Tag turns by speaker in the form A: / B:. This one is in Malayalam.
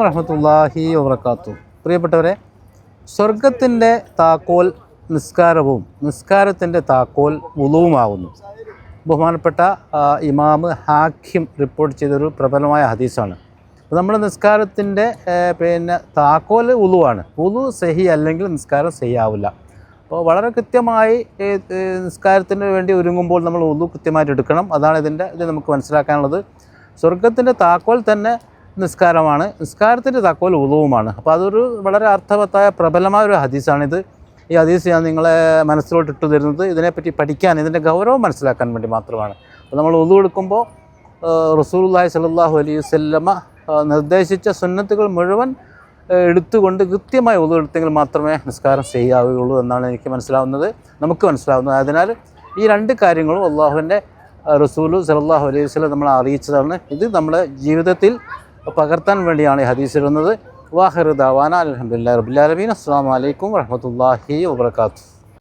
A: വറഹ്മത്തുള്ളാഹി വബറകാതുഹു. പ്രിയപ്പെട്ടവരെ, സ്വർഗത്തിൻ്റെ താക്കോൽ നിസ്കാരവും നിസ്കാരത്തിൻ്റെ താക്കോൽ വുളുവുമാകുന്നു. ബഹുമാനപ്പെട്ട ഇമാം ഹാക്കിം റിപ്പോർട്ട് ചെയ്തൊരു പ്രബലമായ ഹദീസാണ്. നമ്മുടെ നിസ്കാരത്തിൻ്റെ താക്കോൽ വുളുവാണ്. വുളു സഹി അല്ലെങ്കിൽ നിസ്കാരം സഹി ആവില്ല. അപ്പോൾ വളരെ കൃത്യമായി നിസ്കാരത്തിന് വേണ്ടി ഒരുങ്ങുമ്പോൾ നമ്മൾ വുളു കൃത്യമായിട്ട് എടുക്കണം. അതാണ് ഇത് നമുക്ക് മനസ്സിലാക്കാനുള്ളത്. സ്വർഗത്തിൻ്റെ താക്കോൽ തന്നെ നിസ്കാരമാണ്, നിസ്കാരത്തിൻ്റെ താക്കോൽ വുളുവുമാണ്. അപ്പോൾ അതൊരു വളരെ അർത്ഥവത്തായ പ്രബലമായ ഒരു ഹദീസാണിത്. ഈ ഹദീസ് ഞാൻ നിങ്ങളെ മനസ്സിലോട്ട് ഇട്ടു തരുന്നത് ഇതിനെപ്പറ്റി പഠിക്കാൻ, ഇതിൻ്റെ ഗൗരവം മനസ്സിലാക്കാൻ വേണ്ടി മാത്രമാണ്. അപ്പോൾ നമ്മൾ വുളു എടുക്കുമ്പോൾ റസൂലുള്ളാഹി സ്വല്ലല്ലാഹു അലൈഹി വസല്ലമ നിർദ്ദേശിച്ച സുന്നത്തുകൾ മുഴുവൻ എടുത്തുകൊണ്ട് കൃത്യമായി വുളു എടുത്തെങ്കിൽ മാത്രമേ നിസ്കാരം ചെയ്യാവുകയുള്ളൂ എന്നാണ് എനിക്ക് മനസ്സിലാവുന്നത്, നമുക്ക് മനസ്സിലാവുന്നത്. അതിനാൽ ഈ രണ്ട് കാര്യങ്ങളും അള്ളാഹുവിൻ്റെ റസൂലു സ്വല്ലല്ലാഹു അലൈഹി വസല്ലം നമ്മളെ അറിയിച്ചതാണ്. ഇത് നമ്മുടെ ജീവിതത്തിൽ പകർത്താൻ വേണ്ടിയാണ് ഈ ഹദീസ് ഇടുന്നത്. വാഹിറു ദഅവാനാ അൽഹംദുലില്ലാഹി റബ്ബിൽ ആലമീൻ. അസ്സലാമു അലൈക്കും വറഹ്മത്തുള്ളാഹി വബറകാതുഹു.